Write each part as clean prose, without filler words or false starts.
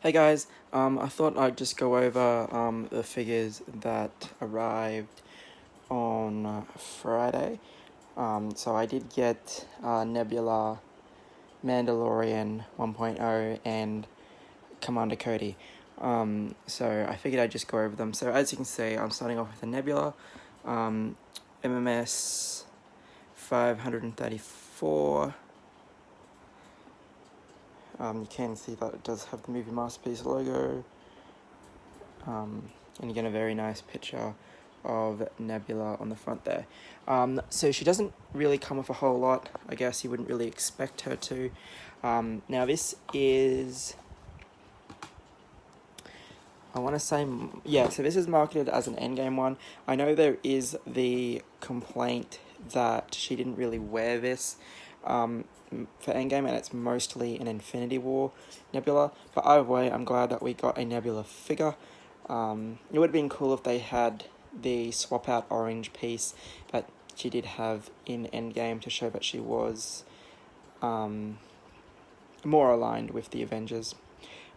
Hey guys, I thought I'd just go over the figures that arrived on Friday. So I did get Nebula, Mandalorian 1.0, and Commander Cody. So I figured I'd just go over them. So as you can see, I'm starting off with the Nebula, MMS 534. You can see that it does have the Movie Masterpiece logo. And you get a very nice picture of Nebula on the front there. So she doesn't really come with a whole lot. I guess you wouldn't really expect her to. Now this is, I want to say, yeah, so this is marketed as an Endgame one. I know there is the complaint that she didn't really wear this for Endgame, and it's mostly an Infinity War Nebula. But either way, I'm glad that we got a Nebula figure. It would have been cool if they had the swap out orange piece that she did have in Endgame to show that she was more aligned with the Avengers,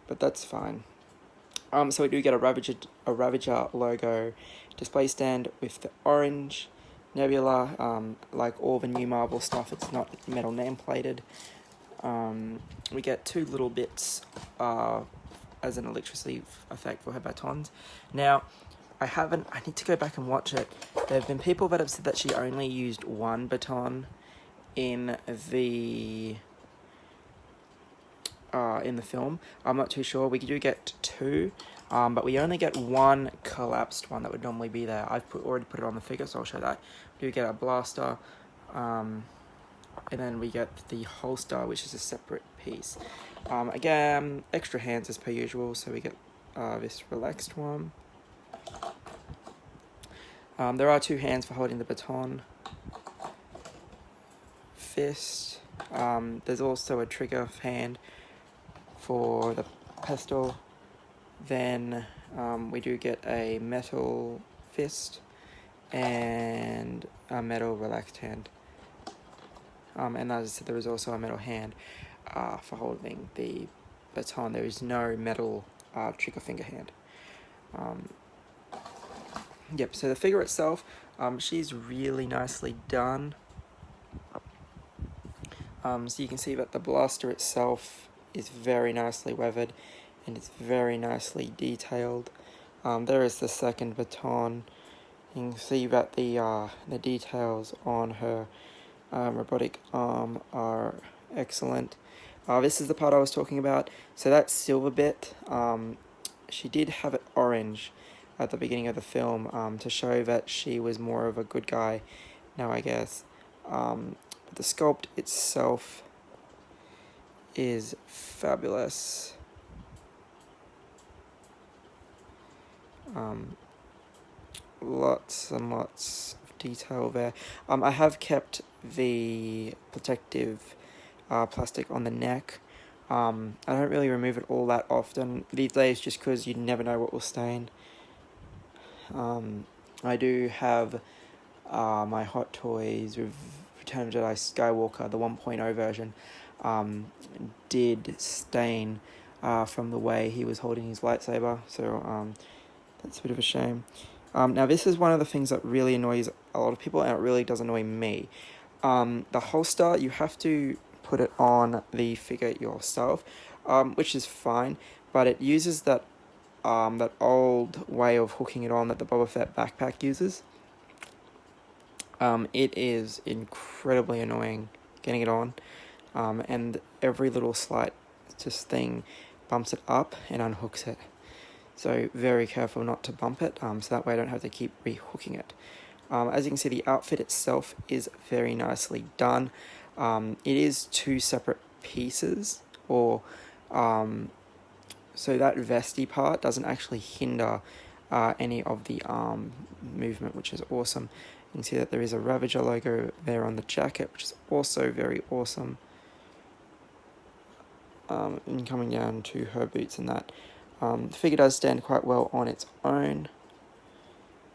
but that's fine. So we do get a Ravager logo display stand with the orange Nebula. Like all the new Marvel stuff, it's not metal name plated. We get two little bits as an electricity effect for her batons. Now, I need to go back and watch it. There have been people that have said that she only used one baton in the film. I'm not too sure. We do get two, but we only get one collapsed one that would normally be there. I've already put it on the figure, so I'll show that. We do get a blaster, and then we get the holster, which is a separate piece. Again, extra hands as per usual, so we get this relaxed one. There are two hands for holding the baton. Fist. There's also a trigger hand for the pistol. Then we do get a metal fist and a metal relaxed hand. And as I said, there is also a metal hand for holding the baton. There is no metal trigger finger hand. Yep, so the figure itself, she's really nicely done. So you can see that the blaster itself is very nicely weathered and it's very nicely detailed. There is the second baton. You can see that the details on her robotic arm are excellent. This is the part I was talking about. So that silver bit, she did have it orange at the beginning of the film to show that she was more of a good guy now, I guess. But the sculpt itself is fabulous. Lots and lots of detail there. I have kept the protective plastic on the neck. I don't really remove it all that often these days just because you never know what will stain. I do have my Hot Toys with Return of the Jedi Skywalker, the 1.0 version, did stain from the way he was holding his lightsaber, so that's a bit of a shame. Now this is one of the things that really annoys a lot of people, and it really does annoy me. The holster, you have to put it on the figure yourself, which is fine, but it uses that old way of hooking it on that the Boba Fett backpack uses. It is incredibly annoying getting it on, and every little slight thing bumps it up and unhooks it. So very careful not to bump it, so that way I don't have to keep rehooking it. As you can see, the outfit itself is very nicely done. It is two separate pieces, or so that vesty part doesn't actually hinder any of the arm movement, which is awesome. You can see that there is a Ravager logo there on the jacket, which is also very awesome. And coming down to her boots and that. The figure does stand quite well on its own.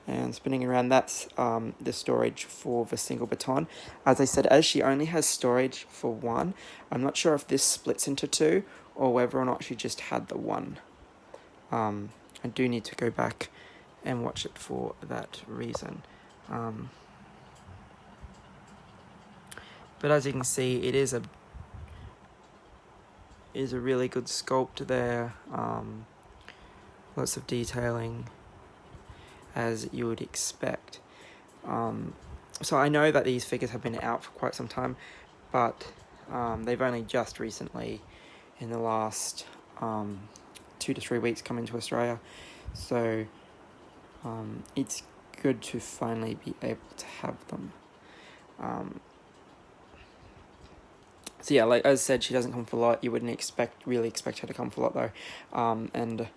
And spinning around, that's the storage for the single baton. As I said, as she only has storage for one, I'm not sure if this splits into two or whether or not she just had the one. I do need to go back and watch it for that reason. But as you can see, it is a really good sculpt there. Lots of detailing, as you would expect. So I know that these figures have been out for quite some time, but they've only just recently, in the last 2 to 3 weeks, come into Australia. So it's good to finally be able to have them. So yeah, like as I said, she doesn't come for a lot. You wouldn't really expect her to come for a lot though. And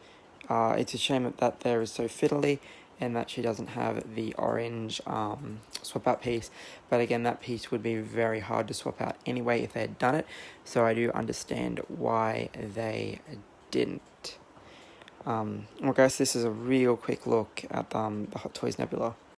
it's a shame that there is so fiddly, and that she doesn't have the orange swap out piece. But again, that piece would be very hard to swap out anyway if they had done it. So I do understand why they didn't. Well guys, this is a real quick look at the Hot Toys Nebula.